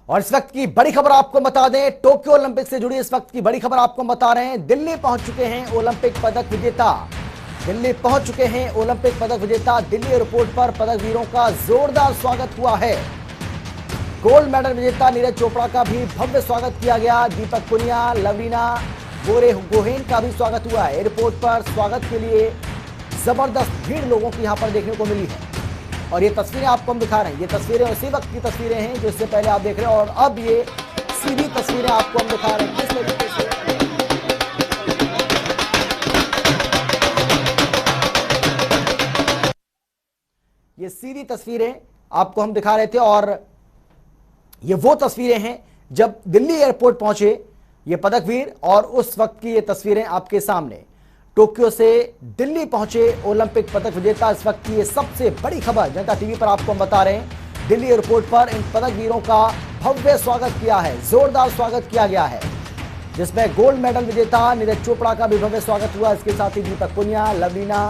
और इस वक्त की बड़ी खबर आपको बता दें, टोक्यो ओलंपिक से जुड़ी इस वक्त की बड़ी खबर आपको बता रहे हैं। दिल्ली पहुंच चुके हैं ओलंपिक पदक विजेता। दिल्ली पहुंच चुके हैं ओलंपिक पदक विजेता। दिल्ली एयरपोर्ट पर पदक वीरों का जोरदार स्वागत हुआ है। गोल्ड मेडल विजेता नीरज चोपड़ा का भी भव्य स्वागत किया गया। दीपक पुनिया, लवलीना बोरगोहेन का भी स्वागत हुआ है। एयरपोर्ट पर स्वागत के लिए जबरदस्त भीड़ लोगों की यहां पर देखने को मिली है। और ये तस्वीरें आपको हम दिखा रहे हैं, ये तस्वीरें उसी वक्त की तस्वीरें हैं जो इससे पहले आप देख रहे हैं, और अब ये सीधी तस्वीरें आपको हम दिखा रहे हैं। किस तरीके से ये सीधी तस्वीरें आपको हम दिखा रहे थे, और ये वो तस्वीरें हैं जब दिल्ली एयरपोर्ट पहुंचे ये पदकवीर, और उस वक्त की ये तस्वीरें आपके सामने। टोक्यो से दिल्ली पहुंचे ओलंपिक पदक विजेता। इस वक्त की ये सबसे बड़ी खबर जनता टीवी पर आपको हम बता रहे हैं। दिल्ली एयरपोर्ट पर इन पदक वीरों का भव्य स्वागत किया है, जोरदार स्वागत किया गया है, जिसमें गोल्ड मेडल विजेता नीरज चोपड़ा का भी भव्य स्वागत हुआ। इसके साथ ही दीपक पुनिया, लवलीना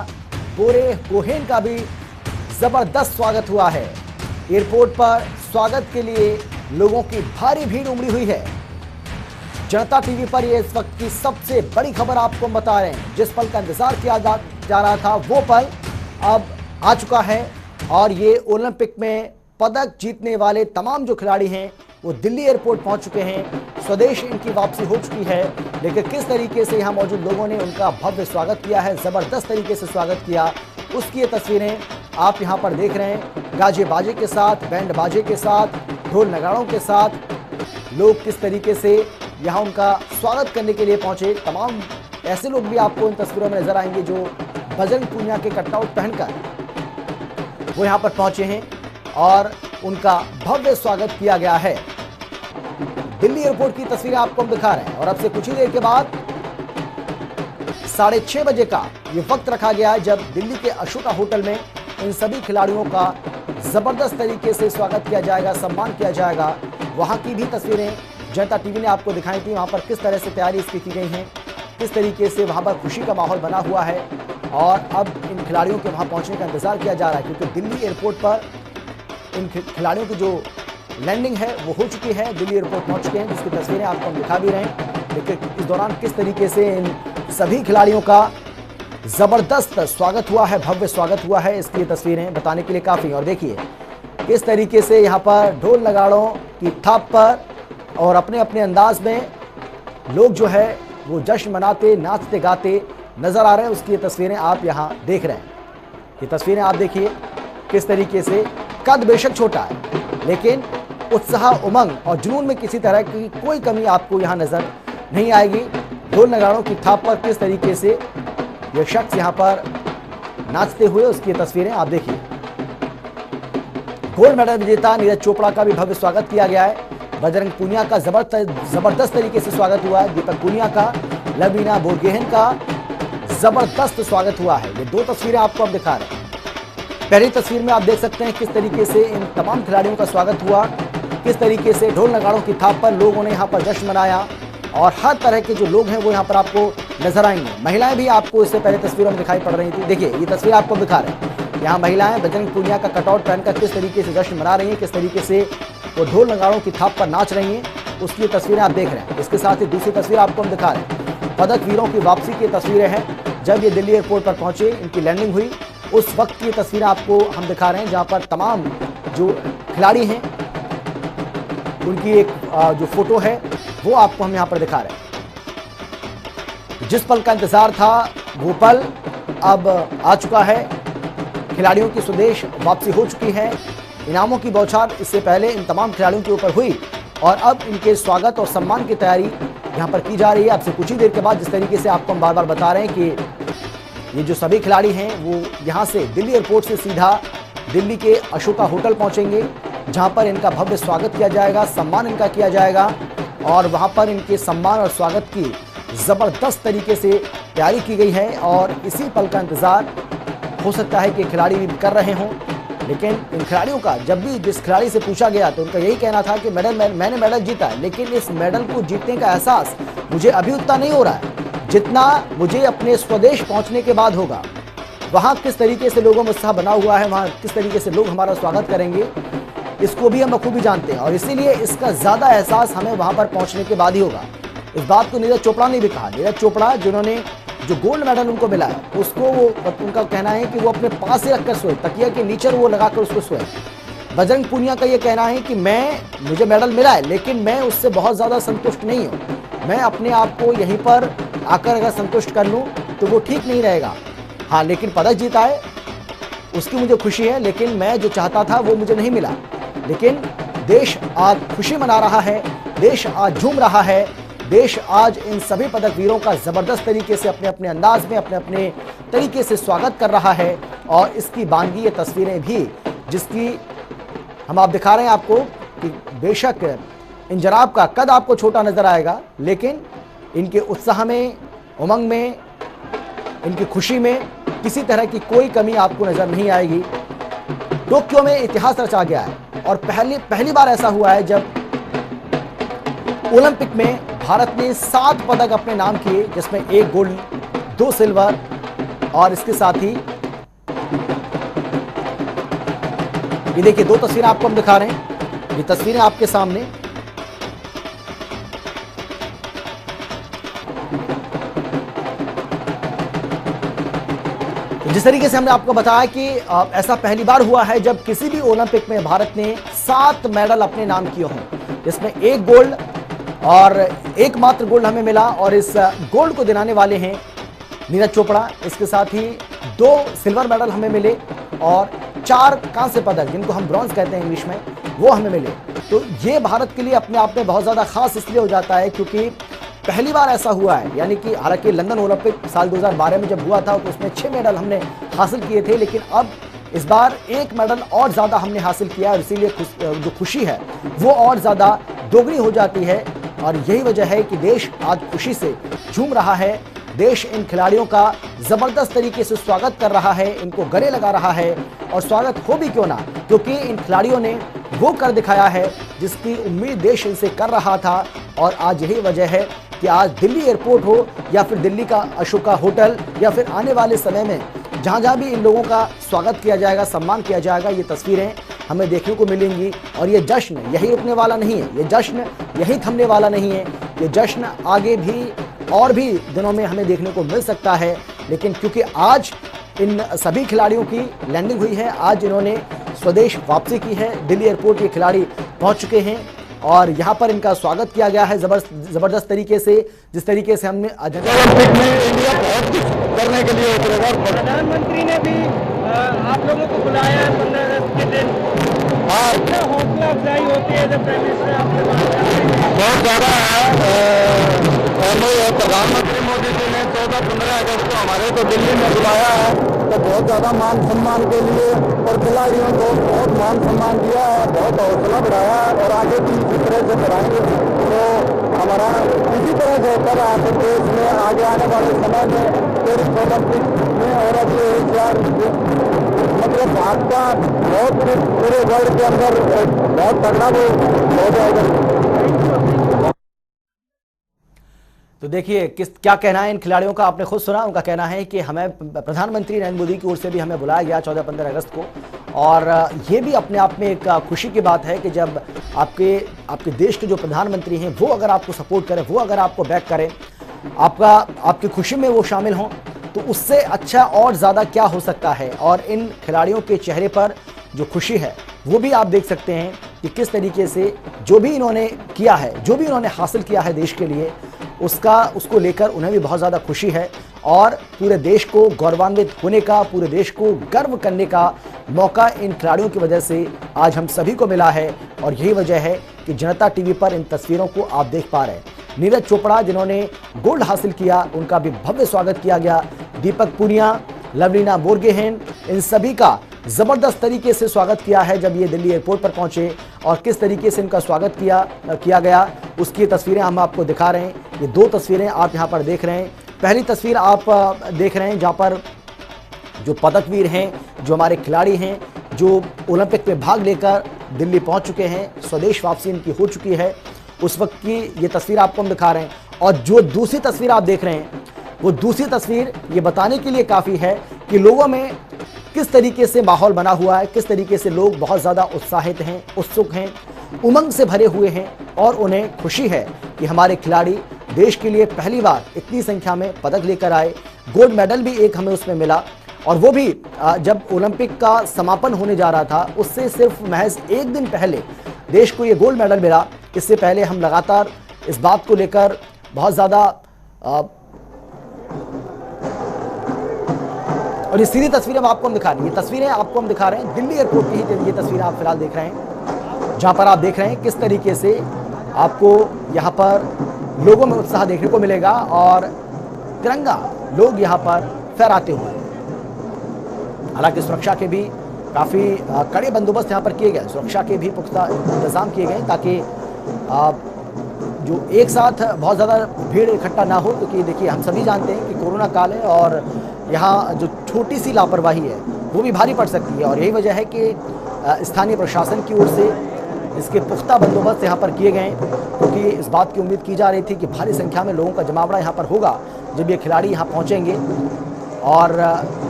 बोरगोहेन का भी जबरदस्त स्वागत हुआ है। एयरपोर्ट पर स्वागत के लिए लोगों की भारी भीड़ उमड़ी हुई है। जनता टीवी पर यह इस वक्त की सबसे बड़ी खबर आपको हम बता रहे हैं। जिस पल का इंतजार किया जा रहा था वो पल अब आ चुका है, और ये ओलंपिक में पदक जीतने वाले तमाम जो खिलाड़ी हैं वो दिल्ली एयरपोर्ट पहुंच चुके हैं। स्वदेश इनकी वापसी हो चुकी है, लेकिन किस तरीके से यहाँ मौजूद लोगों ने उनका भव्य स्वागत किया है, जबरदस्त तरीके से स्वागत किया, उसकी ये तस्वीरें आप यहाँ पर देख रहे हैं। गाजे बाजे के साथ, बैंड बाजे के साथ, ढोल नगाड़ों के साथ लोग किस तरीके से यहाँ उनका स्वागत करने के लिए पहुंचे। तमाम ऐसे लोग भी आपको इन तस्वीरों में नजर आएंगे जो बजरंग पुनिया के कटआउट पहनकर वो यहाँ पर पहुंचे हैं, और उनका भव्य स्वागत किया गया है। दिल्ली एयरपोर्ट की तस्वीरें आपको हम दिखा रहे हैं, और अब से कुछ ही देर के बाद 6:30 बजे का ये वक्त रखा गया है जब दिल्ली के अशोका होटल में इन सभी खिलाड़ियों का जबरदस्त तरीके से स्वागत किया जाएगा, सम्मान किया जाएगा। वहां की भी तस्वीरें जनता टीवी ने आपको दिखाई थी। वहां पर किस तरह से तैयारी इसकी की गई है, किस तरीके से वहां पर खुशी का माहौल बना हुआ है, और अब इन खिलाड़ियों के वहां पहुंचने का इंतजार किया जा रहा है, क्योंकि दिल्ली एयरपोर्ट पर इन खिलाड़ियों की जो लैंडिंग है वो हो चुकी है। दिल्ली एयरपोर्ट पहुंच चुके हैं, जिसकी तस्वीरें आपको हम दिखा भी रहे हैं। लेकिन इस दौरान किस तरीके से इन सभी खिलाड़ियों का जबरदस्त स्वागत हुआ है, भव्य स्वागत हुआ है, इसकी तस्वीरें बताने के लिए काफी। और देखिए किस तरीके से यहाँ पर ढोल नगाड़ों की थाप पर और अपने अपने अंदाज में लोग जो है वो जश्न मनाते, नाचते गाते नजर आ रहे हैं। उसकी ये तस्वीरें आप यहाँ देख रहे हैं। ये तस्वीरें आप देखिए किस तरीके से, कद बेशक छोटा है लेकिन उत्साह, उमंग और जुनून में किसी तरह की कोई कमी आपको यहाँ नजर नहीं आएगी। ढोल नगाड़ों की थाप पर किस तरीके से ये शख्स यहाँ पर नाचते हुए, उसकी तस्वीरें आप देखिए। गोल्ड मेडल विजेता नीरज चोपड़ा का भी भव्य स्वागत किया गया है। बजरंग पुनिया का जबरदस्त तरीके से स्वागत हुआ है। दीपक पुनिया का, लवलीना बोरगोहेन का जबरदस्त स्वागत हुआ है। ये दो तस्वीरें आपको हम दिखा रहे हैं। पहली तस्वीर में आप देख सकते हैं किस तरीके से इन तमाम खिलाड़ियों का स्वागत हुआ, किस तरीके से ढोल नगाड़ों की थाप पर लोगों ने यहाँ पर जश्न मनाया, और हर तरह के जो लोग हैं वो यहाँ पर आपको नजर आएंगे। महिलाएं भी आपको इससे पहले तस्वीरों में दिखाई पड़ रही थी। देखिए ये तस्वीर आपको दिखा रहे हैं। यहाँ महिलाएं बजरंग पुनिया का कटआउट पहनकर किस तरीके से जश्न मना रही हैं, किस तरीके से वो ढोल नगाड़ों की थाप पर नाच रही हैं, उसकी तस्वीरें आप देख रहे हैं। इसके साथ ही दूसरी तस्वीर आपको हम दिखा रहे हैं। पदक वीरों की वापसी की तस्वीरें हैं। जब ये दिल्ली एयरपोर्ट पर पहुंचे, इनकी लैंडिंग हुई, उस वक्त की तस्वीरें आपको हम दिखा रहे हैं, जहां पर तमाम जो खिलाड़ी हैं उनकी एक जो फोटो है वो आपको हम यहां पर दिखा रहे हैं। जिस पल का इंतजार था वो पल अब आ चुका है। खिलाड़ियों की स्वदेश वापसी हो चुकी है। इनामों की बौछार इससे पहले इन तमाम खिलाड़ियों के ऊपर हुई, और अब इनके स्वागत और सम्मान की तैयारी यहाँ पर की जा रही है। अब से कुछ ही देर के बाद जिस तरीके से आपको हम बार बार बता रहे हैं कि ये जो सभी खिलाड़ी हैं वो यहाँ से दिल्ली एयरपोर्ट से सीधा दिल्ली के अशोका होटल पहुँचेंगे, जहाँ पर इनका भव्य स्वागत किया जाएगा, सम्मान इनका किया जाएगा, और वहाँ पर इनके सम्मान और स्वागत की ज़बरदस्त तरीके से तैयारी की गई है। और इसी पल का इंतज़ार हो सकता है कि खिलाड़ी भी कर रहे हों, लेकिन इन खिलाड़ियों का जब भी जिस खिलाड़ी से पूछा गया तो उनका यही कहना था कि मैंने मेडल जीता है, लेकिन इस मेडल को जीतने का एहसास मुझे अभी उतना नहीं हो रहा है जितना मुझे अपने स्वदेश पहुंचने के बाद होगा। वहाँ किस तरीके से लोगों में उत्साह बना हुआ है, वहाँ किस तरीके से लोग हमारा स्वागत करेंगे, इसको भी हम बखूबी जानते हैं और इसीलिए इसका ज़्यादा एहसास हमें वहाँ पर पहुँचने के बाद ही होगा। इस बात को नीरज चोपड़ा ने भी कहा। नीरज चोपड़ा जिन्होंने जो गोल्ड मेडल उनको मिला है उसको उनका कहना है कि वो अपने पास ही रखकर सोए, तकिया के नीचे वो लगाकर उसको सोए। बजरंग पूनिया का ये कहना है कि मुझे मेडल मिला है लेकिन मैं उससे बहुत ज़्यादा संतुष्ट नहीं हूँ। मैं अपने आप को यहीं पर आकर अगर संतुष्ट कर लूँ तो वो ठीक नहीं रहेगा। हाँ, लेकिन पदक जीता है उसकी मुझे खुशी है, लेकिन मैं जो चाहता था वो मुझे नहीं मिला। लेकिन देश आज खुशी मना रहा है, देश आज झूम रहा है, देश आज इन सभी पदक वीरों का ज़बरदस्त तरीके से अपने अपने अंदाज में अपने अपने तरीके से स्वागत कर रहा है। और इसकी बानगी ये तस्वीरें भी जिसकी हम आप दिखा रहे हैं आपको कि बेशक इन जनाब का कद आपको छोटा नजर आएगा, लेकिन इनके उत्साह में, उमंग में, इनकी खुशी में किसी तरह की कोई कमी आपको नजर नहीं आएगी। टोक्यो में इतिहास रचा गया है और पहली बार ऐसा हुआ है जब ओलंपिक में भारत ने 7 पदक अपने नाम किए, जिसमें 1 गोल्ड, 2 सिल्वर और इसके साथ ही ये देखिए 2 तस्वीरें आपको हम दिखा रहे हैं। ये तस्वीरें आपके सामने जिस तरीके से हमने आपको बताया कि ऐसा पहली बार हुआ है जब किसी भी ओलंपिक में भारत ने 7 मेडल अपने नाम किए हों, जिसमें 1 गोल्ड और एकमात्र गोल्ड हमें मिला और इस गोल्ड को दिलाने वाले हैं नीरज चोपड़ा। इसके साथ ही 2 सिल्वर मेडल हमें मिले और 4 कांस्य पदक जिनको हम ब्रॉन्ज कहते हैं इंग्लिश में, वो हमें मिले। तो ये भारत के लिए अपने आप में बहुत ज़्यादा खास इसलिए हो जाता है क्योंकि पहली बार ऐसा हुआ है। यानी कि हालांकि लंदन ओलंपिक साल 2012 में जब हुआ था तो उसमें 6 मेडल हमने हासिल किए थे, लेकिन अब इस बार 1 मेडल और ज़्यादा हमने हासिल किया और इसीलिए जो खुशी है वो और ज़्यादा दोगुनी हो जाती है। और यही वजह है कि देश आज खुशी से झूम रहा है। देश इन खिलाड़ियों का ज़बरदस्त तरीके से स्वागत कर रहा है, इनको गले लगा रहा है और स्वागत हो भी क्यों ना, क्योंकि इन खिलाड़ियों ने वो कर दिखाया है जिसकी उम्मीद देश इनसे कर रहा था। और आज यही वजह है कि आज दिल्ली एयरपोर्ट हो या फिर दिल्ली का अशोका होटल या फिर आने वाले समय में जहाँ जहाँ भी इन लोगों का स्वागत किया जाएगा, सम्मान किया जाएगा, ये तस्वीरें हमें देखने को मिलेंगी। और ये जश्न यही रुकने वाला नहीं है, ये जश्न यही थमने वाला नहीं है, ये जश्न आगे भी और भी दिनों में हमें देखने को मिल सकता है। लेकिन क्योंकि आज इन सभी खिलाड़ियों की लैंडिंग हुई है, आज इन्होंने स्वदेश वापसी की है, दिल्ली एयरपोर्ट ये खिलाड़ी पहुँच चुके हैं और यहाँ पर इनका स्वागत किया गया है जबरदस्त तरीके से। जिस तरीके से हमने ओलंपिक में इंडिया बहुत कुछ करने के लिए उतरेगा। प्रधानमंत्री ने भी आप लोगों को बुलाया है 15 अगस्त के दिन। हाँ, क्या हौसला अफजाई होती है जब प्राइम मिनिस्टर आपसे बात करते हैं? बहुत ज़्यादा है। प्रधानमंत्री मोदी जी ने 14-15 अगस्त को हमारे को दिल्ली में बुलाया है तो बहुत ज़्यादा मान सम्मान के लिए और खिलाड़ियों को बहुत मान सम्मान दिया है, बहुत हौसला बढ़ाया है और आगे भी इसी तरह से बढ़ाएंगे। तो हमारा इसी तरह से होता रहा तो देश में आगे आने वाले समय में पेरिस ओलंपिक में और अगले 1 साल मतलब भारत का बहुत पूरे वर्ल्ड के अंदर बहुत तगड़ा वो हो जाएगा। तो देखिए क्या कहना है इन खिलाड़ियों का, आपने खुद सुना। उनका कहना है कि हमें प्रधानमंत्री नरेंद्र मोदी की ओर से भी हमें बुलाया गया 14-15 अगस्त को और ये भी अपने आप में एक खुशी की बात है कि जब आपके देश के जो प्रधानमंत्री हैं वो अगर आपको सपोर्ट करें, वो अगर आपको बैक करें, आपकी खुशी में वो शामिल हों, तो उससे अच्छा और ज़्यादा क्या हो सकता है। और इन खिलाड़ियों के चेहरे पर जो खुशी है वो भी आप देख सकते हैं कि किस तरीके से जो भी इन्होंने किया है, जो भी इन्होंने हासिल किया है देश के लिए, उसको लेकर उन्हें भी बहुत ज़्यादा खुशी है और पूरे देश को गौरवान्वित होने का, पूरे देश को गर्व करने का मौका इन खिलाड़ियों की वजह से आज हम सभी को मिला है। और यही वजह है कि जनता टीवी पर इन तस्वीरों को आप देख पा रहे हैं। नीरज चोपड़ा जिन्होंने गोल्ड हासिल किया उनका भी भव्य स्वागत किया गया। दीपक पूनिया, लवलीना बोरगोहेन, इन सभी का ज़बरदस्त तरीके से स्वागत किया है जब ये दिल्ली एयरपोर्ट पर पहुंचे और किस तरीके से इनका स्वागत किया गया उसकी तस्वीरें हम आपको दिखा रहे हैं। ये 2 तस्वीरें आप यहां पर देख रहे हैं। पहली तस्वीर आप देख रहे हैं जहां पर जो पदकवीर हैं, जो हमारे खिलाड़ी हैं, जो ओलंपिक में भाग लेकर दिल्ली पहुंच चुके हैं, स्वदेश वापसी इनकी हो चुकी है, उस वक्त की ये तस्वीर आपको हम दिखा रहे हैं। और जो दूसरी तस्वीर आप देख रहे हैं वो दूसरी तस्वीर ये बताने के लिए काफ़ी है कि लोगों में किस तरीके से माहौल बना हुआ है, किस तरीके से लोग बहुत ज़्यादा उत्साहित हैं, उत्सुक हैं, उमंग से भरे हुए हैं और उन्हें खुशी है कि हमारे खिलाड़ी देश के लिए पहली बार इतनी संख्या में पदक लेकर आए। गोल्ड मेडल भी एक हमें उसमें मिला, और वो भी जब ओलंपिक का समापन होने जा रहा था उससे सिर्फ महज एक दिन पहले देश को ये गोल्ड मेडल मिला। इससे पहले हम लगातार इस बात को लेकर बहुत ज़्यादा और ये सीधी तस्वीरें आपको हम दिखा रहे हैं, ये तस्वीरें आपको हम दिखा रहे हैं दिल्ली एयरपोर्ट की ही ये तस्वीरें आप फिलहाल देख रहे हैं, जहां पर आप देख रहे हैं किस तरीके से आपको यहां पर लोगों में उत्साह देखने को मिलेगा और तिरंगा लोग यहां पर फहराते हुए। हालांकि सुरक्षा के भी काफ़ी कड़े बंदोबस्त यहां पर किए गए, सुरक्षा के भी पुख्ता इंतजाम किए गए ताकि जो एक साथ बहुत ज़्यादा भीड़ इकट्ठा ना हो, क्योंकि देखिए हम सभी जानते हैं कि कोरोना काल है और यहाँ जो छोटी सी लापरवाही है वो भी भारी पड़ सकती है। और यही वजह है कि स्थानीय प्रशासन की ओर से इसके पुख्ता बंदोबस्त यहाँ पर किए गए, क्योंकि इस बात की उम्मीद की जा रही थी कि भारी संख्या में लोगों का जमावड़ा यहाँ पर होगा जब ये खिलाड़ी यहाँ पहुँचेंगे। और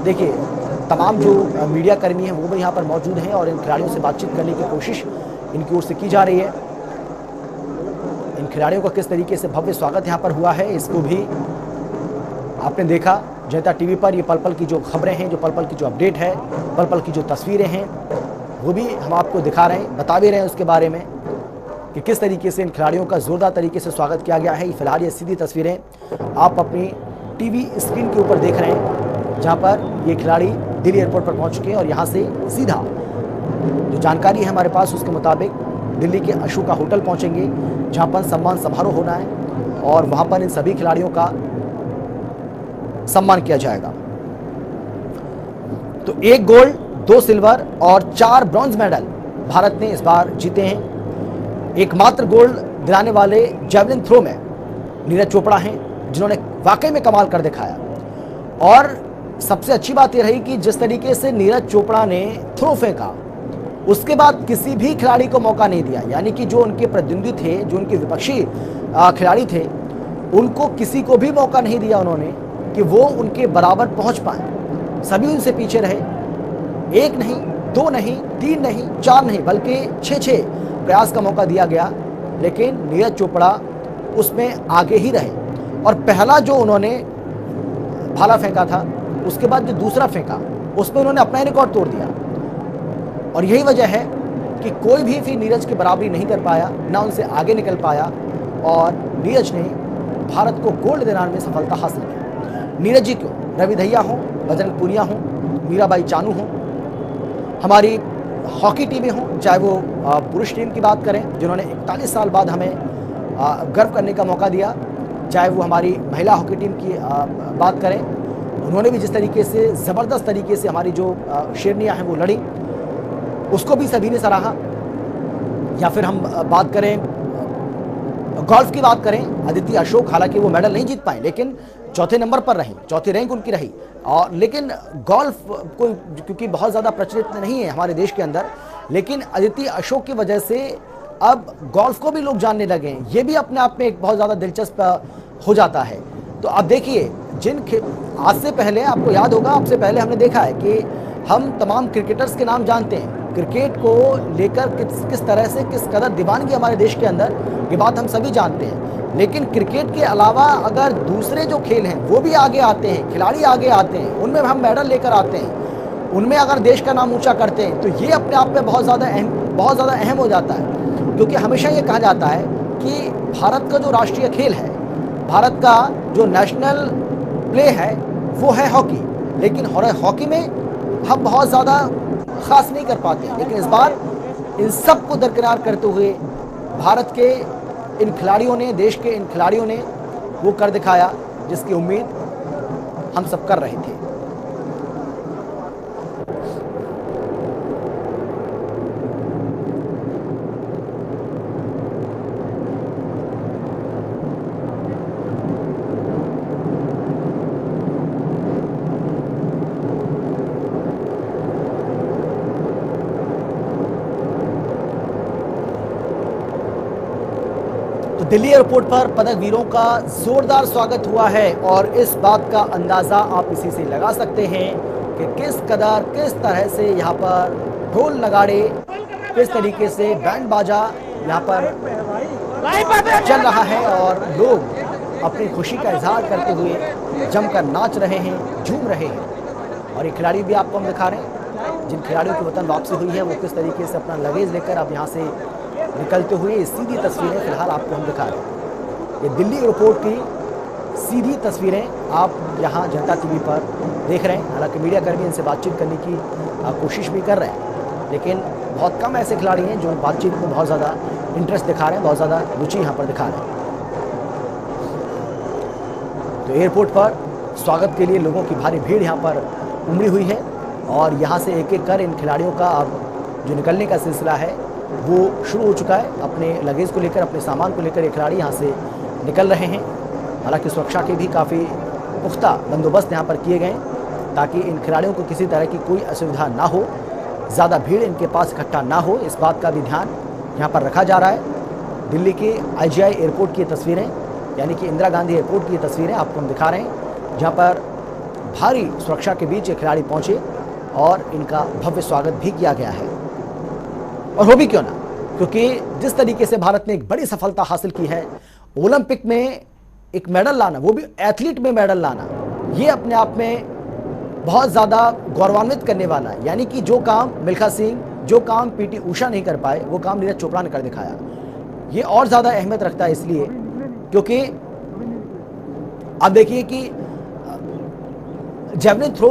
देखिए तमाम जो मीडिया कर्मी हैं वो भी यहाँ पर मौजूद हैं और इन खिलाड़ियों से बातचीत करने की कोशिश इनकी ओर से की जा रही है। इन खिलाड़ियों का किस तरीके से भव्य स्वागत यहाँ पर हुआ है इसको भी आपने देखा जनता टीवी पर। ये पल पल की जो खबरें हैं, जो पल पल की जो अपडेट है, पल पल की जो तस्वीरें हैं वो भी हम आपको दिखा रहे हैं, बता भी रहे हैं उसके बारे में कि किस तरीके से इन खिलाड़ियों का जोरदार तरीके से स्वागत किया गया है। फिलहाल ये सीधी तस्वीरें आप अपनी टीवी स्क्रीन के ऊपर देख रहे हैं, जहाँ पर ये खिलाड़ी दिल्ली एयरपोर्ट पर पहुँच चुके हैं और यहाँ से सीधा जो जानकारी है हमारे पास उसके मुताबिक दिल्ली के अशोका होटल पहुँचेंगे, जहाँ पर सम्मान समारोह होना है और वहाँ पर इन सभी खिलाड़ियों का सम्मान किया जाएगा। तो 1 गोल्ड, 2 सिल्वर और 4 ब्रॉन्ज मेडल भारत ने इस बार जीते हैं। एकमात्र गोल्ड दिलाने वाले जैवलिन थ्रो में नीरज चोपड़ा हैं, जिन्होंने वाकई में कमाल कर दिखाया। और सबसे अच्छी बात यह रही कि जिस तरीके से नीरज चोपड़ा ने थ्रो फेंका उसके बाद किसी भी खिलाड़ी को मौका नहीं दिया, यानी कि जो उनके प्रतिद्वंदी थे, जो उनके विपक्षी खिलाड़ी थे, उनको किसी को भी मौका नहीं दिया उन्होंने कि वो उनके बराबर पहुंच पाए। सभी उनसे पीछे रहे, 1 नहीं, 2 नहीं, 3 नहीं, 4 नहीं, बल्कि 6 प्रयास का मौका दिया गया, लेकिन नीरज चोपड़ा उसमें आगे ही रहे। और पहला जो उन्होंने भाला फेंका था, उसके बाद जो दूसरा फेंका उसमें उन्होंने अपना ही रिकॉर्ड तोड़ दिया। और यही वजह है कि कोई भी फिर नीरज की बराबरी नहीं कर पाया, ना उनसे आगे निकल पाया और नीरज ने भारत को गोल्ड दिलाने में सफलता हासिल की। नीरज जी को रवि दहिया हों, बजरंग पूनिया हों, मीराबाई चानू हों, हमारी हॉकी टीमें हों, चाहे वो पुरुष टीम की बात करें जिन्होंने 41 साल बाद हमें गर्व करने का मौका दिया, चाहे वो हमारी महिला हॉकी टीम की बात करें, उन्होंने भी जिस तरीके से ज़बरदस्त तरीके से हमारी जो शेरनियाँ हैं वो लड़ी, उसको भी सभी ने सराहा। या फिर हम बात करें गोल्फ की बात करें, अदिति अशोक हालांकि वो मेडल नहीं जीत पाए लेकिन चौथे नंबर पर रही, चौथी रैंक उनकी रही। और लेकिन गोल्फ को क्योंकि बहुत ज़्यादा प्रचलित नहीं है हमारे देश के अंदर, लेकिन अदिति अशोक की वजह से अब गोल्फ को भी लोग जानने लगे हैं। ये भी अपने आप में एक बहुत ज़्यादा दिलचस्प हो जाता है। तो अब देखिए आज से पहले आपको याद होगा, आपसे पहले हमने देखा है कि हम तमाम क्रिकेटर्स के नाम जानते हैं, क्रिकेट को लेकर किस तरह से किस कदर दीवानगी हमारे देश के अंदर, ये बात हम सभी जानते हैं। लेकिन क्रिकेट के अलावा अगर दूसरे जो खेल हैं वो भी आगे आते हैं, खिलाड़ी आगे आते हैं, उनमें हम मेडल लेकर आते हैं, उनमें अगर देश का नाम ऊंचा करते हैं, तो ये अपने आप में बहुत ज़्यादा अहम हो जाता है। क्योंकि हमेशा ये कहा जाता है कि भारत का जो राष्ट्रीय खेल है, भारत का जो नेशनल प्ले है वो है हॉकी, लेकिन हॉकी में हम बहुत ज़्यादा खास नहीं कर पाते। लेकिन इस बार इन सब को दरकिनार करते हुए भारत के इन खिलाड़ियों ने, देश के इन खिलाड़ियों ने वो कर दिखाया जिसकी उम्मीद हम सब कर रहे थे। दिल्ली एयरपोर्ट पर पदक वीरों का जोरदार स्वागत हुआ है और इस बात का अंदाजा आप इसी से लगा सकते हैं कि किस तरह से यहाँ पर ढोल नगाड़े, किस तरीके से बैंड बाजा यहाँ पर चल रहा है और लोग अपनी खुशी का इजहार करते हुए जमकर नाच रहे हैं, झूम रहे हैं। और ये खिलाड़ी भी आपको हम दिखा रहे हैं, जिन खिलाड़ियों की वतन वापसी हुई है वो किस तरीके से अपना लगेज लेकर अब यहाँ से निकलते हुए ये सीधी तस्वीरें फिलहाल आपको हम दिखा रहे हैं। ये दिल्ली एयरपोर्ट की सीधी तस्वीरें आप यहाँ जनता टीवी पर देख रहे हैं। हालांकि मीडिया कर्मी इनसे बातचीत करने की कोशिश भी कर रहे हैं, लेकिन बहुत कम ऐसे खिलाड़ी हैं जो बातचीत में बहुत ज़्यादा इंटरेस्ट दिखा रहे हैं, बहुत ज़्यादा रुचि यहाँ पर दिखा रहे हैं। तो एयरपोर्ट पर स्वागत के लिए लोगों की भारी भीड़ यहाँ पर उमड़ी हुई है और यहाँ से एक एक कर इन खिलाड़ियों का अब जो निकलने का सिलसिला है वो शुरू हो चुका है। अपने लगेज को लेकर, अपने सामान को लेकर ये खिलाड़ी यहाँ से निकल रहे हैं। हालांकि सुरक्षा के भी काफ़ी पुख्ता बंदोबस्त यहाँ पर किए गए ताकि इन खिलाड़ियों को किसी तरह की कोई असुविधा ना हो, ज़्यादा भीड़ इनके पास इकट्ठा ना हो, इस बात का भी ध्यान यहाँ पर रखा जा रहा है। दिल्ली के IGI एयरपोर्ट की तस्वीरें, यानी कि इंदिरा गांधी एयरपोर्ट की तस्वीरें आपको हम दिखा रहे हैं, जहाँ पर भारी सुरक्षा के बीच ये खिलाड़ी पहुँचे और इनका भव्य स्वागत भी किया गया है। और हो भी क्यों ना, क्योंकि जिस तरीके से भारत ने एक बड़ी सफलता हासिल की है, ओलंपिक में एक मेडल लाना, वो भी एथलीट में मेडल लाना, ये अपने आप में बहुत ज़्यादा गौरवान्वित करने वाला है। यानी कि जो काम मिल्खा सिंह, जो काम PT ऊषा नहीं कर पाए, वो काम नीरज चोपड़ा ने कर दिखाया। ये और ज़्यादा अहमियत रखता है इसलिए क्योंकि आप देखिए कि जेवलिन थ्रो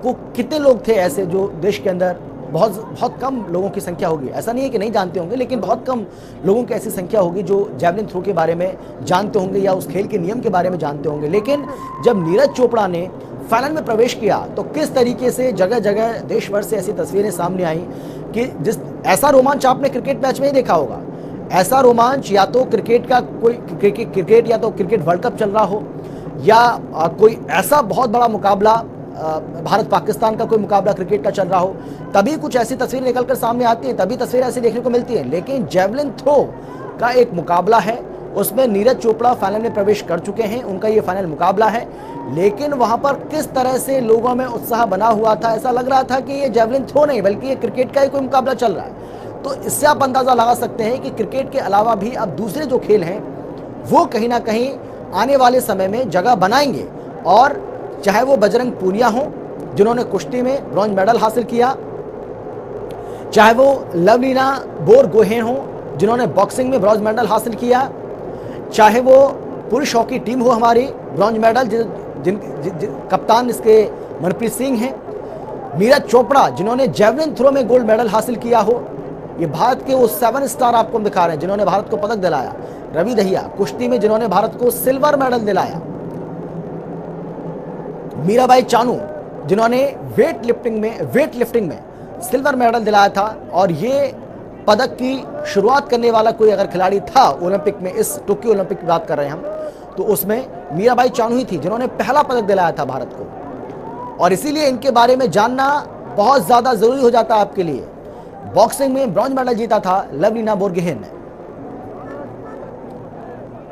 को कितने लोग थे ऐसे जो देश के अंदर, बहुत कम लोगों की संख्या होगी, ऐसा नहीं है कि नहीं जानते होंगे, लेकिन बहुत कम लोगों की ऐसी संख्या होगी जो जेवलिन थ्रो के बारे में जानते होंगे या उस खेल के नियम के बारे में जानते होंगे। लेकिन जब नीरज चोपड़ा ने फाइनल में प्रवेश किया तो किस तरीके से जगह जगह देश भर से ऐसी तस्वीरें सामने आई कि जिस ऐसा रोमांच आपने क्रिकेट मैच में ही देखा होगा। ऐसा रोमांच या तो क्रिकेट का कोई क्रिकेट या तो क्रिकेट वर्ल्ड कप चल रहा हो या कोई ऐसा बहुत बड़ा मुकाबला, भारत पाकिस्तान का कोई मुकाबला क्रिकेट का चल रहा हो, तभी कुछ ऐसी तस्वीरें निकलकर सामने आती हैं, तभी तस्वीरें ऐसी देखने को मिलती हैं। लेकिन जेवलिन थ्रो का एक मुकाबला है, उसमें नीरज चोपड़ा फाइनल में प्रवेश कर चुके हैं, उनका ये फाइनल मुकाबला है। लेकिन वहां पर किस तरह से लोगों में उत्साह बना हुआ था, ऐसा लग रहा था कि ये जेवलिन थ्रो नहीं बल्कि ये क्रिकेट का ही कोई मुकाबला चल रहा है। तो इससे आप अंदाजा लगा सकते हैं कि क्रिकेट के अलावा भी अब दूसरे जो खेल हैं वो कहीं ना कहीं आने वाले समय में जगह बनाएंगे। और चाहे वो बजरंग पूनिया हो जिन्होंने कुश्ती में ब्रॉन्ज मेडल हासिल किया, चाहे वो लवलीना बोरगोहेन हो जिन्होंने बॉक्सिंग में ब्रॉन्ज मेडल हासिल किया, चाहे वो पुरुष हॉकी टीम हो हमारी ब्रॉन्ज मेडल जिन कप्तान इसके मनप्रीत सिंह हैं, नीरज चोपड़ा जिन्होंने जेवलिन थ्रो में गोल्ड मेडल हासिल किया हो, ये भारत के वो 7 स्टार आपको हम दिखा रहे हैं जिन्होंने भारत को पदक दिलाया, रवि दहिया कुश्ती में जिन्होंने भारत को सिल्वर मेडल दिलाया, मीराबाई चानू जिन्होंने वेट लिफ्टिंग में सिल्वर मेडल दिलाया था। और ये पदक की शुरुआत करने वाला कोई अगर खिलाड़ी था ओलंपिक में, इस टोक्यो ओलंपिक की बात कर रहे हैं हम, तो उसमें मीराबाई चानू ही थी जिन्होंने पहला पदक दिलाया था भारत को। और इसीलिए इनके बारे में जानना बहुत ज्यादा जरूरी हो जाता है आपके लिए। बॉक्सिंग में ब्रॉन्ज मेडल जीता था लवलीना बोरगोहेन ने।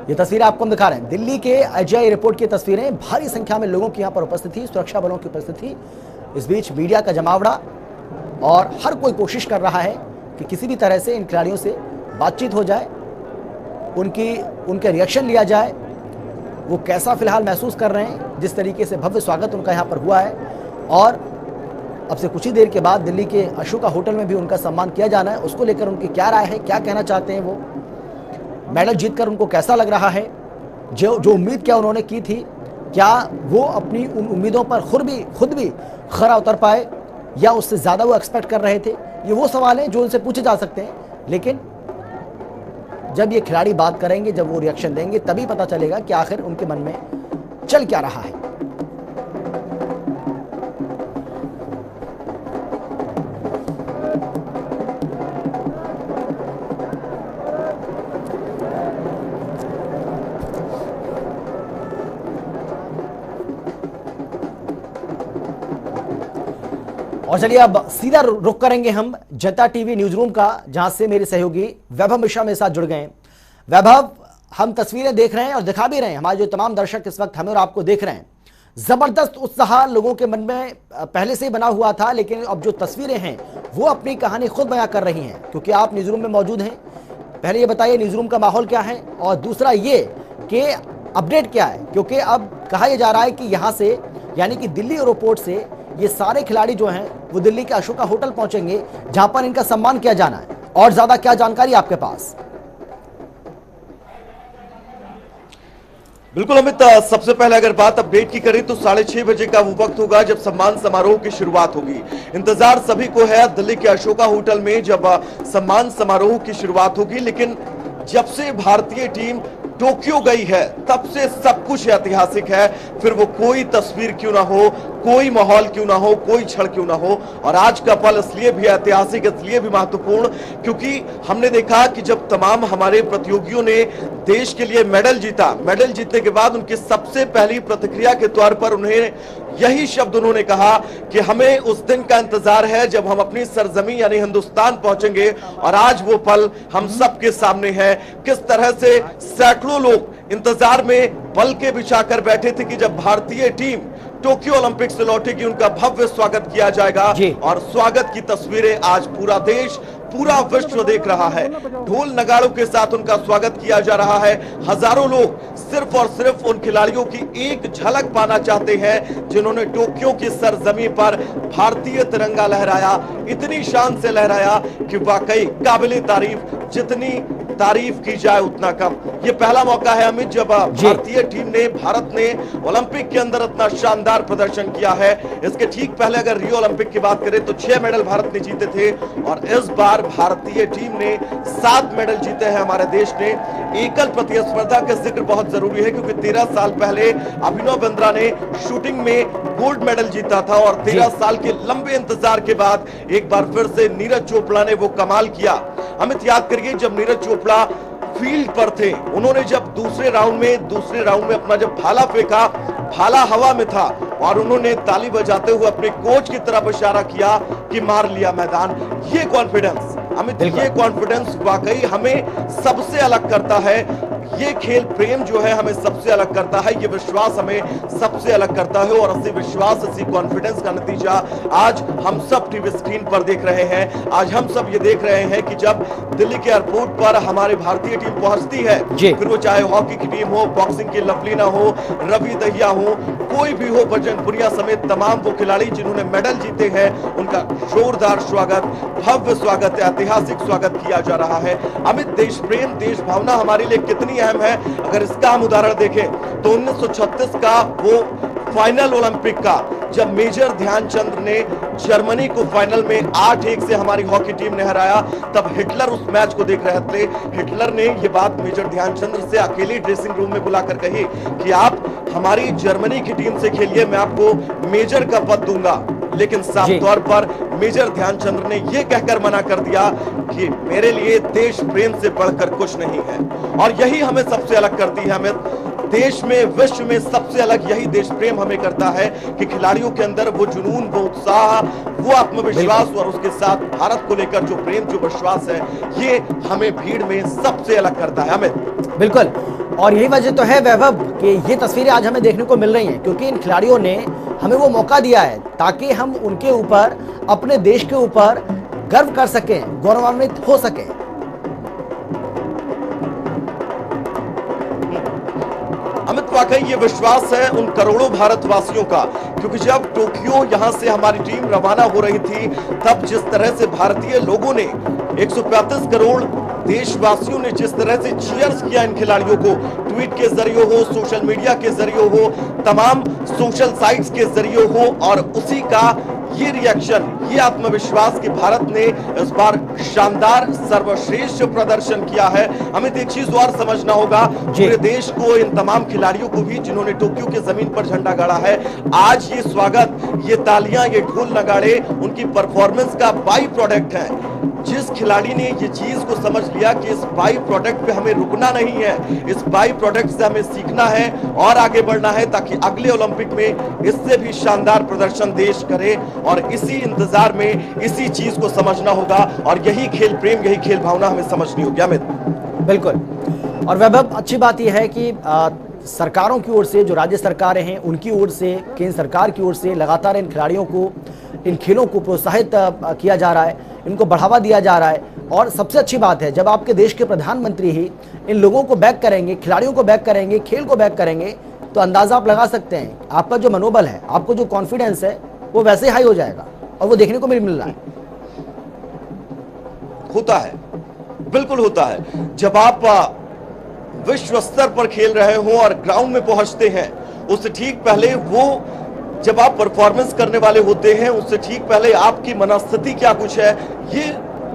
ये तस्वीरें आपको हम दिखा रहे हैं, दिल्ली के IGI एयरपोर्ट की तस्वीरें, भारी संख्या में लोगों की यहाँ पर उपस्थिति, सुरक्षा बलों की उपस्थिति, इस बीच मीडिया का जमावड़ा और हर कोई कोशिश कर रहा है कि किसी भी तरह से इन खिलाड़ियों से बातचीत हो जाए, उनके रिएक्शन लिया जाए, वो कैसा फिलहाल महसूस कर रहे हैं, जिस तरीके से भव्य स्वागत उनका यहाँ पर हुआ है। और अब से कुछ ही देर के बाद दिल्ली के अशोका होटल में भी उनका सम्मान किया जाना है, उसको लेकर उनकी क्या राय है, क्या कहना चाहते हैं वो, मेडल जीतकर उनको कैसा लग रहा है, जो उम्मीद क्या उन्होंने की थी, क्या वो अपनी उन उम्मीदों पर खुद भी खरा उतर पाए या उससे ज़्यादा वो एक्सपेक्ट कर रहे थे। ये वो सवाल हैं जो उनसे पूछे जा सकते हैं। लेकिन जब ये खिलाड़ी बात करेंगे, जब वो रिएक्शन देंगे, तभी पता चलेगा कि आखिर उनके मन में चल क्या रहा है। और चलिए अब सीधा रुख करेंगे हम जनता टीवी न्यूज रूम का, जहां से मेरे सहयोगी वैभव मिश्रा मेरे साथ जुड़ गए हैं। वैभव, हम तस्वीरें देख रहे हैं और दिखा भी रहे हैं, हमारे जो तमाम दर्शक इस वक्त हमें और आपको देख रहे हैं, जबरदस्त उत्साह लोगों के मन में पहले से ही बना हुआ था, लेकिन अब जो तस्वीरें हैं वो अपनी कहानी खुद बयां कर रही हैं, क्योंकि आप न्यूज़ रूम में मौजूद हैं। पहले ये बताइए न्यूज़ रूम का माहौल क्या है, और दूसरा ये कि अपडेट क्या है, क्योंकि अब कहा यह जा रहा है कि यहाँ से यानी कि दिल्ली एयरपोर्ट से ये सारे खिलाड़ी जो हैं वो दिल्ली के अशोका होटल पहुंचेंगे, जहां पर इनका सम्मान किया जाना है। और ज्यादा क्या जानकारी आपके पास? बिल्कुल अमित, सबसे पहले अगर बात अपडेट की करें तो 6:30 बजे का वो वक्त होगा जब सम्मान समारोह की शुरुआत होगी। इंतजार सभी को है दिल्ली के अशोका होटल में जब सम्मान समारोह की शुरुआत होगी, लेकिन जब से भारतीय टीम टोक्यो गई है तब से सब कुछ ऐतिहासिक है। फिर वो कोई तस्वीर क्यों ना हो, कोई माहौल क्यों ना हो, कोई क्षण क्यों ना हो। और आज का पल इसलिए भी ऐतिहासिक, इसलिए भी महत्वपूर्ण क्योंकि हमने देखा कि जब तमाम हमारे प्रतियोगियों ने देश के लिए मेडल जीता, मेडल जीतने के बाद उनकी सबसे पहली प्रतिक्रिया के तौर पर उन्हें यही शब्द उन्होंने कहा कि हमें उस दिन का इंतजार है जब हम अपनी सरजमी यानी हिंदुस्तान पहुंचेंगे। और आज वो पल हम सबके सामने है। किस तरह से सैकड़ों लोग इंतजार में पल के बिछाकर बैठे थे कि जब भारतीय टीम टोक्यो ओलंपिक से लौटेगी उनका भव्य स्वागत किया जाएगा। और स्वागत की तस्वीरें आज पूरा देश, पूरा विश्व देख रहा है। ढोल नगाड़ों के साथ उनका स्वागत किया जा रहा है। हजारों लोग सिर्फ और सिर्फ उन खिलाड़ियों की एक झलक पाना चाहते हैं जिन्होंने टोक्यो की सरजमी पर भारतीय तिरंगा लहराया, इतनी शान से लहराया कि वाकई काबिले तारीफ, जितनी तारीफ की जाए उतना कम। ये पहला मौका है अमित जब भारतीय टीम ने, भारत ने ओलंपिक के अंदर इतना शानदार प्रदर्शन किया है। इसके ठीक पहले अगर रियो ओलंपिक की बात करें तो 6 मेडल भारत ने जीते थे और इस बार भारतीय टीम ने 7 मेडल जीते हैं हमारे देश ने। एकल प्रतिस्पर्धा का जिक्र बहुत जरूरी है क्योंकि 13 साल पहले अभिनव बिंद्रा ने शूटिंग में गोल्ड मेडल जीता था और 13 साल के लंबे इंतजार के बाद एक बार फिर से नीरज चोपड़ा ने वो कमाल किया। अमित याद करिए जब नीरज चोपड़ा फील्ड पर थे, उन्होंने जब दूसरे राउंड में अपना जब भाला फेंका, भाला हवा में था और उन्होंने ताली बजाते हुए अपने कोच की तरफ इशारा किया कि मार लिया मैदान। ये कॉन्फिडेंस अमित, ये कॉन्फिडेंस वाकई हमें सबसे अलग करता है। ये खेल प्रेम जो है हमें सबसे अलग करता है, ये विश्वास हमें सबसे अलग करता है और इसी विश्वास, इसी कॉन्फिडेंस का नतीजा आज हम सब टीवी स्क्रीन पर देख रहे हैं। आज हम सब ये देख रहे हैं कि जब दिल्ली के एयरपोर्ट पर हमारी भारतीय टीम पहुंचती है, फिर वो चाहे हॉकी की टीम हो, बॉक्सिंग की लवलीना हो, रवि दहिया हो, कोई भी हो, बजरंग पुनिया समेत तमाम वो खिलाड़ी जिन्होंने मेडल जीते हैं, उनका जोरदार स्वागत, भव्य स्वागत, ऐतिहासिक स्वागत किया जा रहा है। अमित, देश प्रेम, देश भावना हमारे लिए कितनी अहम है अगर इसका हम उदाहरण देखें तो 1936 का वो फाइनल ओलंपिक का जब मेजर ध्यानचंद ने जर्मनी को फाइनल में 8-1 से हमारी हॉकी टीम ने हराया, तब हिटलर उस मैच को देख रहे थे। हिटलर ने ये बात मेजर ध्यानचंद से अकेले ड्रेसिंग रूम में बुलाकर कही कि आप हमारी जर्मनी की टीम से खेलिए, मैं आपको मेजर का पद दूंगा। लेकिन साफ तौर पर मेजर ध्यानचंद ने यह कहकर मना कर दिया कि मेरे लिए देश प्रेम से बढ़कर कुछ नहीं है। और यही हमें सबसे अलग करती है। हमें देश में, विश्व में सबसे अलग यही देश प्रेम हमें करता है कि खिलाड़ियों के अंदर वो जुनून, वो उत्साह, वो आत्मविश्वास और उसके साथ भारत को लेकर जो प्रेम, जो विश्वास है, ये हमें भीड़ में सबसे अलग करता है। हमें बिल्कुल, और यही वजह तो है वैभव कि ये तस्वीरें आज हमें देखने को मिल रही हैं, क्योंकि इन खिलाड़ियों ने हमें वो मौका दिया है ताकि हम उनके ऊपर, अपने देश के ऊपर गर्व कर सकें, गौरवान्वित हो सकें। अमित, वाकई ये विश्वास है उन करोड़ों भारतवासियों का, क्योंकि जब टोक्यो यहां से हमारी टीम रवाना हो रही थी तब जिस तरह से भारतीय लोगों ने, 135 करोड़ देशवासियों ने जिस तरह से चीयर्स किया इन खिलाड़ियों को, ट्वीट के जरिए हो, सोशल मीडिया के जरिए हो, तमाम सोशल साइट्स के जरिए हो, और उसी का ये रिएक्शन, ये आत्मविश्वास कि भारत ने इस बार शानदार सर्वश्रेष्ठ प्रदर्शन किया है। हमें एक चीज और समझना होगा, पूरे देश को, इन तमाम खिलाड़ियों को भी जिन्होंने टोक्यो के जमीन पर झंडा गाड़ा है, आज ये स्वागत, ये तालियां, ये ढोल नगाड़े उनकी परफॉर्मेंस का बाई प्रोडक्ट है। जिस खिलाड़ी ने ये चीज को समझ लिया कि इस बाई प्रोडक्ट पे हमें रुकना नहीं है, इस बाई प्रोडक्ट से हमें सीखना है और आगे बढ़ना है ताकि अगले ओलंपिक में इससे भी शानदार प्रदर्शन देश करे, और इसी इंतजार में इसी चीज को समझना होगा और यही खेल प्रेम, यही खेल भावना हमें समझनी होगी। अमित, बिल्कुल, और वैभव, अच्छी बात यह है कि सरकारों की ओर से, जो राज्य सरकारें हैं उनकी ओर से, केंद्र सरकार की ओर से लगातार इन खिलाड़ियों को, इन खेलों को प्रोत्साहित किया जा रहा है, इनको बढ़ावा दिया जा रहा है। और सबसे अच्छी बात है, जब आपके देश के प्रधानमंत्री ही इन लोगों को बैक करेंगे, खिलाड़ियों को बैक करेंगे, खेल को बैक करेंगे, तो अंदाजा आप लगा सकते हैं आपका जो मनोबल है, आपको जो कॉन्फिडेंस है, वो वैसे हाई हो जाएगा। और वो देखने को मिल रहा है। होता है, बिल्कुल होता है। जब आप विश्व स्तर पर खेल रहे हो और ग्राउंड में पहुंचते हैं, उससे ठीक पहले वो जब आप परफॉर्मेंस करने वाले होते हैं, उससे ठीक पहले आपकी मनस्थिति क्या कुछ है, ये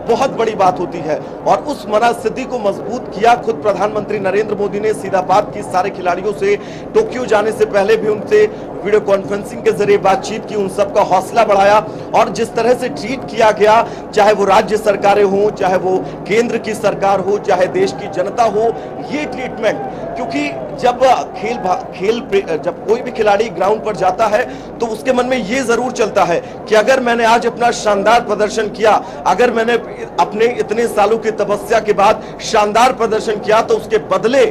बहुत बड़ी बात होती है। और उस मनस्थिति को मजबूत किया खुद प्रधानमंत्री नरेंद्र मोदी ने। सीधा बात की सारे खिलाड़ियों से, टोक्यो जाने से पहले भी उनसे वीडियो कॉन्फ्रेंसिंग के जरिए बातचीत की, उन सबका हौसला बढ़ाया। और जिस तरह से ट्रीट किया गया, चाहे वो राज्य सरकारें हो, चाहे वो केंद्र की सरकार हो, चाहे देश की जनता हो, ये ट्रीटमेंट, क्योंकि जब जब कोई भी खिलाड़ी ग्राउंड पर जाता है तो उसके मन में ये जरूर चलता है कि अगर मैंने आज अपना शानदार प्रदर्शन किया, अगर मैंने अपने इतने सालों की तपस्या के बाद शानदार प्रदर्शन किया, तो उसके बदले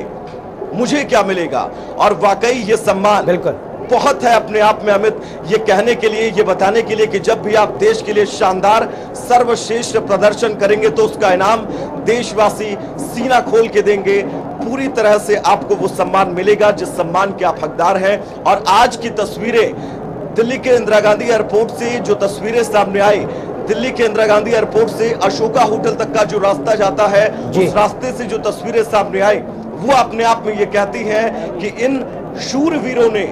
मुझे क्या मिलेगा। और वाकई ये सम्मान बिल्कुल बहुत है अपने आप में अमित, ये कहने के लिए, ये बताने के लिए कि जब भी आप देश के लिए शानदार सर्वश्रेष्ठ प्रदर्शन करेंगे तो उसका इनाम देशवासी सीना खोल के देंगे। पूरी तरह से आपको वो सम्मान मिलेगा जिस सम्मान के आप हकदार हैं। और आज की तस्वीरें दिल्ली के इंदिरा गांधी एयरपोर्ट से जो तस्वीरें सामने आई, दिल्ली के इंदिरा गांधी एयरपोर्ट से अशोका होटल तक का जो रास्ता जाता है, उस रास्ते से जो तस्वीरें सामने आई, वो अपने आप में ये कहती हैं कि इन शूरवीरों ने,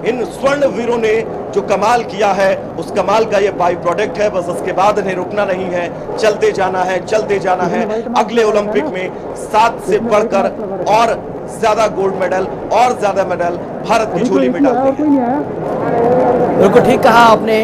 इन स्वर्ण वीरों ने जो कमाल किया है, उस कमाल का ये बाई प्रोडक्ट है। बस उसके बाद इन्हें रुकना नहीं है, चलते जाना है, चलते जाना है। अगले ओलंपिक में 7 से बढ़कर और ज्यादा गोल्ड मेडल और ज्यादा मेडल भारत की झोली में डालते हैं। बिल्कुल ठीक कहा आपने।